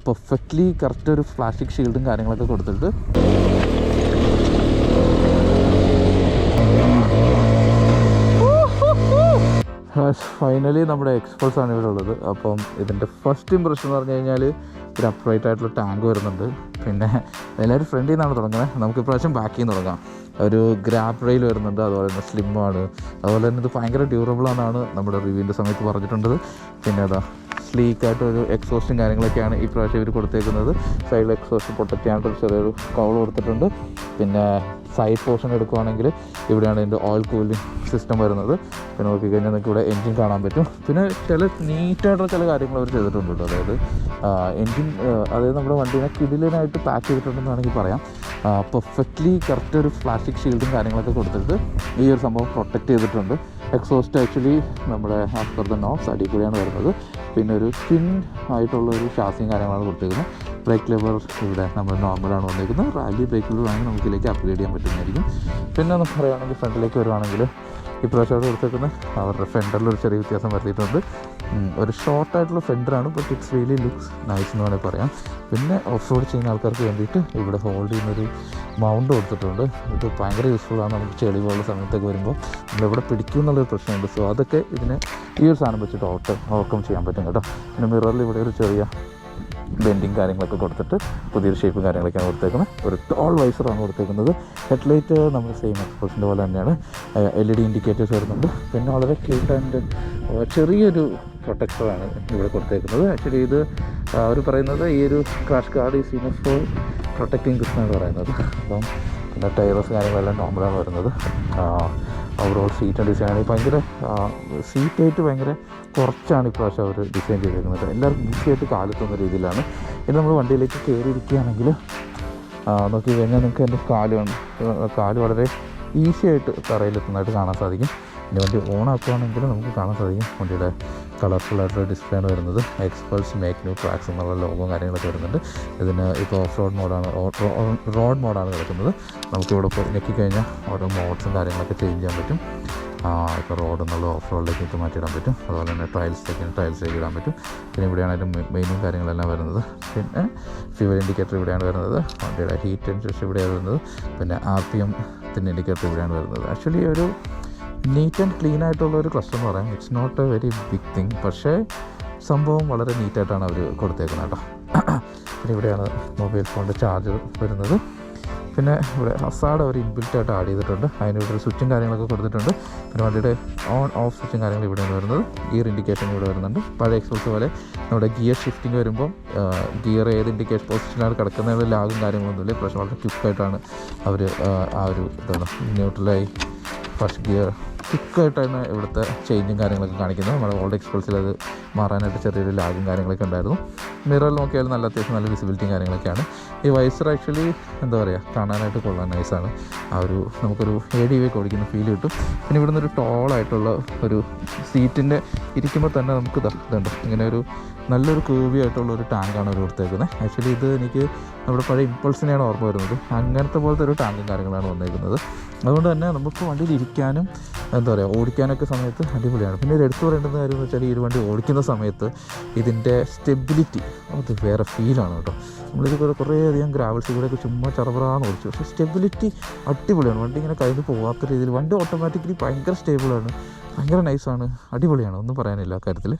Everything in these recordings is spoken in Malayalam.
പെർഫെക്റ്റ്ലി കറക്റ്റ് ഒരു പ്ലാസ്റ്റിക് ഷീൽഡും കാര്യങ്ങളൊക്കെ കൊടുത്തിട്ട് ഫൈനലി നമ്മുടെ എക്സ്പൾസാണ് ഇവിടെ ഉള്ളത്. അപ്പം ഇതിൻ്റെ ഫസ്റ്റ് ഇംപ്രഷൻ എന്ന് പറഞ്ഞു കഴിഞ്ഞാൽ ഒരു അപ്രൈറ്റ് ആയിട്ടുള്ള ടാങ്ക് വരുന്നുണ്ട്. പിന്നെ എല്ലാവരും ഫ്രണ്ടിൽ നിന്നാണ് തുടങ്ങുന്നത്. നമുക്ക് ഇപ്രാവശ്യം ബാക്കിൽ നിന്ന് തുടങ്ങാം. ഒരു ഗ്രാബ് റെയിൽ വരുന്നുണ്ട്, അതുപോലെ തന്നെ സ്ലിമ്മാണ്, അതുപോലെ തന്നെ ഇത് ഭയങ്കര ഡ്യൂറബിളാണെന്നാണ് നമ്മുടെ റിവ്യൂവിൻ്റെ സമയത്ത് പറഞ്ഞിട്ടുള്ളത്. പിന്നെ അതാ സ്ലീക്കായിട്ടൊരു എക്സോസ്റ്റും കാര്യങ്ങളൊക്കെയാണ് ഈ പ്രാവശ്യം ഇവർ കൊടുത്തേക്കുന്നത്. സൈഡിൽ എക്സോസ്റ്റ് പ്രൊട്ടക്റ്റ് ചെയ്യാനായിട്ടൊരു ചെറിയൊരു കവൾ കൊടുത്തിട്ടുണ്ട്. പിന്നെ സൈഡ് പോർഷൻ എടുക്കുകയാണെങ്കിൽ ഇവിടെയാണ് ഇതിൻ്റെ ഓയിൽ കൂളിംഗ് സിസ്റ്റം വരുന്നത്. പിന്നെ നോക്കിക്കഴിഞ്ഞാൽ നിങ്ങൾക്ക് ഇവിടെ എൻജിൻ കാണാൻ പറ്റും. പിന്നെ ചില നീറ്റായിട്ടുള്ള ചില കാര്യങ്ങൾ അവർ ചെയ്തിട്ടുണ്ട് കേട്ടോ. അതായത് എൻജിൻ, അതായത് നമ്മുടെ വണ്ടീനെ കിടിലനായിട്ട് പാക്ക് ചെയ്തിട്ടുണ്ടെന്ന് വേണമെങ്കിൽ പറയാം. പെർഫെക്റ്റ്ലി കറക്റ്റ് ഒരു പ്ലാസ്റ്റിക് ഷീൽഡും കാര്യങ്ങളൊക്കെ കൊടുത്തിട്ട് ഈ ഒരു സംഭവം പ്രൊട്ടക്റ്റ് ചെയ്തിട്ടുണ്ട്. എക്സോസ്റ്റ് ആക്ച്വലി നമ്മുടെ ആഫ്റ്റർ ദ നോബ്സ് അടിയിൽ കൂടിയാണ് വരുന്നത്. പിന്നെ ഒരു തിൻ ആയിട്ടുള്ള ഒരു ഷാസിയും കാര്യങ്ങളാണ് കൊടുത്തിരിക്കുന്നത്. ബ്രേക്ക് ലെവർ ഇവിടെ നമ്മൾ നോർമലാണ് വന്നിരിക്കുന്നത്. റാലി ബ്രേക്ക് ലെവർ വേണമെങ്കിൽ നമുക്ക് ഇതിലേക്ക് അപ്ഗ്രേഡ് ചെയ്യാൻ പറ്റുന്നതായിരിക്കും. പിന്നെ നമുക്ക് പറയുകയാണെങ്കിൽ ഫ്രണ്ടിലേക്ക് വരുവാണെങ്കിൽ ഇപ്രാവശ്യം കൊടുത്തേക്കുന്ന അവരുടെ ഫെൻഡറിലൊരു ചെറിയ വ്യത്യാസം വരുത്തിയിട്ടുണ്ട്. ഒരു ഷോർട്ടായിട്ടുള്ള ഫെൻഡറാണ്, but it's really looks nice എന്ന് വേണമെങ്കിൽ പറയാം. പിന്നെ ഓഫ് റോഡ് ചെയ്യുന്ന ആൾക്കാർക്ക് വേണ്ടിയിട്ട് ഇവിടെ ഹോൾഡ് ചെയ്യുന്നൊരു മൗണ്ട് കൊടുത്തിട്ടുണ്ട്. ഇത് ഭയങ്കര യൂസ്ഫുള്ളാണ്. നമുക്ക് ചെളി പോലുള്ള സമയത്തൊക്കെ വരുമ്പോൾ നമ്മളിവിടെ പിടിക്കും എന്നുള്ളൊരു പ്രശ്നമുണ്ട്. സോ അതൊക്കെ ഇതിന് ഈ ഒരു സാധനം വെച്ചിട്ട് ഓവർകം ചെയ്യാൻ പറ്റും കേട്ടോ. പിന്നെ മിററിൽ ഇവിടെ ഒരു ചെറിയ ബെൻഡിങ് കാര്യങ്ങളൊക്കെ കൊടുത്തിട്ട് പുതിയൊരു ഷേപ്പും കാര്യങ്ങളൊക്കെയാണ് കൊടുത്തേക്കുന്നത്. ഒരു ടോൾ വൈസറാണ് കൊടുത്തേക്കുന്നത്. ഹെഡ്ലൈറ്റ് നമ്മൾ സെയിം എക്സ്പോസിൻ്റെ പോലെ തന്നെയാണ്. LED ഇൻഡിക്കേറ്റേഴ്സ് വരുന്നുണ്ട്. പിന്നെ വളരെ ക്യൂട്ട് ആൻഡ് ചെറിയൊരു പ്രൊട്ടക്ടറാണ് ഇവിടെ കൊടുത്തേക്കുന്നത്. ആക്ച്വലി ഇത് അവർ പറയുന്നത് ഈ ഒരു crash guard is enough for protecting this എന്നാണ് പറയുന്നത്. അപ്പം പിന്നെ ടയർസ് കാര്യങ്ങളെല്ലാം നോർമലാണ് വരുന്നത്. ഓവറോൾ സീറ്റ് ഡിസൈൻ ഭയങ്കര സീറ്റായിട്ട് ഭയങ്കര കുറച്ചാണ് ഇപ്രാവശ്യം അവർ ഡിസൈൻ ചെയ്തിരിക്കുന്നത്. എല്ലാവർക്കും ഈസിയായിട്ട് കാലെത്തുന്ന രീതിയിലാണ്. ഇനി നമ്മൾ വണ്ടിയിലേക്ക് കയറിയിരിക്കുകയാണെങ്കിൽ നോക്കി കഴിഞ്ഞാൽ നിങ്ങൾക്ക് എൻ്റെ കാല് വളരെ ഈസിയായിട്ട് തറയിലെത്തുന്നതായിട്ട് കാണാൻ സാധിക്കും. ഇനി വണ്ടി ഓണാക്കുകയാണെങ്കിൽ നമുക്ക് കാണാൻ സാധിക്കും വണ്ടിയുടെ കളർഫുള്ളായിട്ടുള്ള ഡിസ്പ്ലേ ആണ് വരുന്നത്. എക്സ്പൾസ് മേക്ക് ന്യൂ ട്രാക്സ് എന്നുള്ള ലോഗോ കാര്യങ്ങളൊക്കെ വരുന്നുണ്ട്. ഇതിന് ഇപ്പോൾ ഓഫ് റോഡ് മോഡാണ് കിടക്കുന്നത്. നമുക്കിവിടെ ഇപ്പോൾ ഞെക്കിക്കഴിഞ്ഞാൽ ഓരോ മോഡ്സും കാര്യങ്ങളൊക്കെ ചേഞ്ച് ചെയ്യാൻ പറ്റും. ഇപ്പോൾ റോഡ് എന്നുള്ള ഓഫ് റോഡിലേക്ക് മാറ്റിയിടാൻ പറ്റും. അതുപോലെ തന്നെ ടൈൽസിലേക്ക് ഇടാൻ പറ്റും. പിന്നെ ഇവിടെയാണ് അതിൻ്റെ മെയിനും കാര്യങ്ങളെല്ലാം വരുന്നത്. പിന്നെ ഫ്യൂവൽ ഇൻഡിക്കേറ്റർ ഇവിടെയാണ് വരുന്നത്. വണ്ടിയുടെ ഹീറ്റ് ആൻഡ് സ്വിച്ച് ഇവിടെയാണ് വരുന്നത്. പിന്നെ RPM-ത്തിൻ്റെ ഇൻഡിക്കേറ്റർ ഇവിടെയാണ് വരുന്നത്. ആക്ച്വലി ഒരു നീറ്റ് ആൻഡ് ക്ലീൻ ആയിട്ടുള്ള ഒരു ക്ലസ്റ്റർ എന്ന് പറയാം. It's not a very big thing, പക്ഷേ സംഭവം വളരെ നീറ്റായിട്ടാണ് അവർ കൊടുത്തേക്കുന്നത് കേട്ടോ. പിന്നെ ഇവിടെയാണ് മൊബൈൽ ഫോണിൻ്റെ ചാർജർ വരുന്നത്. പിന്നെ ഇവിടെ ഹസാർഡ് അവർ ഇൻബിൽറ്റായിട്ട് ആഡ് ചെയ്തിട്ടുണ്ട്. അതിനിവിടെ ഒരു സ്വിച്ചും കാര്യങ്ങളൊക്കെ കൊടുത്തിട്ടുണ്ട്. പിന്നെ വണ്ടിയുടെ ഓൺ ഓഫ് സ്വിച്ചും കാര്യങ്ങൾ ഇവിടെയാണ് വരുന്നത്. ഗിയർ ഇൻഡിക്കേഷൻ ഇവിടെ വരുന്നുണ്ട്. പഴയ എക്സ്പോസ് പോലെ നമ്മുടെ ഗിയർ ഷിഫ്റ്റിംഗ് വരുമ്പം ഗിയർ ഏത് ഇൻഡിക്കേഷൻ പൊസിഷനാണ് കിടക്കുന്നതിനുള്ള ലാഗും കാര്യങ്ങളൊന്നുമില്ല. പക്ഷേ വളരെ ക്വിക്കായിട്ടാണ് അവർ ആ ഒരു ഇതാണ് ന്യൂട്രലായി ഫസ്റ്റ് ഗിയർ ക്വിക്കായിട്ടാണ് ഇവിടുത്തെ ചേഞ്ചും കാര്യങ്ങളൊക്കെ കാണിക്കുന്നത്. നമ്മുടെ ഓൾഡ് എക്സ്പൾസിൽ അത് മാറാനായിട്ട് ചെറിയൊരു ലാഗും കാര്യങ്ങളൊക്കെ ഉണ്ടായിരുന്നു. മിററിൽ നോക്കിയാലും അത്യാവശ്യം നല്ല വിസിബിലിറ്റിയും കാര്യങ്ങളൊക്കെയാണ്. ഈ വൈസർ ആക്ച്വലി എന്താ പറയുക, കാണാനായിട്ട് കൊള്ളാൻ നൈസാണ്. നമുക്കൊരു ADV ഓടിക്കുന്ന ഫീൽ കിട്ടും. പിന്നെ ഇവിടുന്ന് ഒരു ടോളായിട്ടുള്ള ഒരു സീറ്റിൻ്റെ ഇരിക്കുമ്പോൾ തന്നെ നമുക്ക് ഇതുണ്ട് ഇങ്ങനെ ഒരു നല്ലൊരു കേർവി ആയിട്ടുള്ള ഒരു ടാങ്കാണ് അവർ കൊടുത്തേക്കുന്നത്. ആക്ച്വലി ഇത് എനിക്ക് നമ്മുടെ പഴയ ഇമ്പൾസിനെയാണ് ഓർമ്മ വരുന്നത്. അങ്ങനത്തെ പോലത്തെ ഒരു ടാങ്കും കാര്യങ്ങളാണ് വന്നേക്കുന്നത്. അതുകൊണ്ട് തന്നെ നമുക്ക് വണ്ടിയിൽ ഇരിക്കാനും എന്താ പറയുക ഓടിക്കാനൊക്കെ സമയത്ത് അടിപൊളിയാണ്. പിന്നെ ഒരു എടുത്തു പറയേണ്ടുന്ന കാര്യം എന്ന് വെച്ചാൽ ഈ ഒരു വണ്ടി ഓടിക്കുന്ന സമയത്ത് ഇതിൻ്റെ സ്റ്റെബിലിറ്റി അത് വേറെ ഫീലാണ് കേട്ടോ. നമ്മളിത് കുറേയധികം ഗ്രാവൽസ് കൂടെയൊക്കെ ചുമ്മാ ചറവറാന്ന് ഓടിച്ചു, പക്ഷേ സ്റ്റെബിലിറ്റി അടിപൊളിയാണ്. വണ്ടി ഇങ്ങനെ കയ്യിൽ പോകാത്ത രീതിയിൽ വണ്ടി ഓട്ടോമാറ്റിക്കലി ഭയങ്കര സ്റ്റേബിളാണ്, ഭയങ്കര നൈസാണ്, അടിപൊളിയാണ്, ഒന്നും പറയാനില്ല അക്കാര്യത്തിൽ.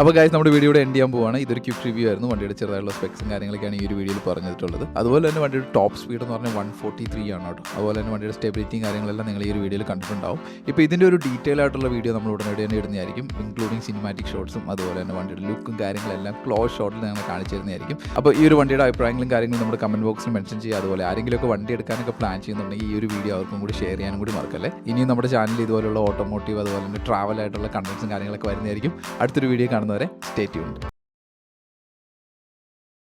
അപ്പോൾ ഗൈസ് നമ്മുടെ വീഡിയോയുടെ എൻഡ് ചെയ്യാൻ പോവാണ്. ഇതൊരു ക്വിക്ക് റിവ്യൂ ആയിരുന്നു. വണ്ടിയുടെ ചെറുതായുള്ള സ്പെക്സും കാര്യങ്ങളൊക്കെയാണ് ഈ ഒരു വീഡിയോയിൽ പറഞ്ഞിട്ടുള്ളത്. അതുപോലെ തന്നെ വണ്ടിയുടെ ടോപ്പ് സ്പീഡ് എന്ന് പറഞ്ഞാൽ 143 ആണ് കേട്ടോ. അതുപോലെ തന്നെ വണ്ടിയുടെ സ്റ്റെബിലിറ്റിയും കാര്യങ്ങളെല്ലാം നിങ്ങൾ ഈ ഒരു വീഡിയോയിൽ കണ്ടിട്ടുണ്ടാവും. ഇപ്പോൾ ഇതിൻ്റെ ഒരു ഡീറ്റെയിൽ ആയിട്ടുള്ള വീഡിയോ നമ്മൾ ഉടനടി തന്നെ ഇടുന്നതായിരിക്കും, ഇൻക്ലൂഡിങ് സിനിമാറ്റിക് ഷോട്ട്സും അതുപോലെ തന്നെ വണ്ടിയുടെ ലുക്കും കാര്യങ്ങളെല്ലാം ക്ലോസ് ഷോട്ടിൽ ഞങ്ങൾ കാണിച്ചു തരുന്നതായിരിക്കും. അപ്പോൾ ഈ ഒരു വണ്ടിയുടെ അഭിപ്രായങ്ങളും കാര്യങ്ങളും നമ്മുടെ കമൻറ്റ് ബോക്സിൽ മെൻഷൻ ചെയ്യുക. അതുപോലെ ആരെങ്കിലുമൊക്കെ വണ്ടി എടുക്കാനൊക്കെ പ്ലാൻ ചെയ്യുന്നുണ്ടെങ്കിൽ ഈ ഒരു വീഡിയോ അവർക്കും കൂടി ഷെയർ ചെയ്യാനും കൂടി മറക്കല്ലേ. ഇനിയും നമ്മുടെ ചാനലിൽ ഇതുപോലുള്ള ഓട്ടോമോട്ടീവ് അതുപോലെ തന്നെ ട്രാവൽ ആയിട്ടുള്ള കണ്ടൻസും കാര്യങ്ങളൊക്കെ വരുന്നതായിരിക്കും. അടുത്തൊരു വീഡിയോ കാണുന്നവരെ സ്റ്റേ ട്യൂൺഡ്.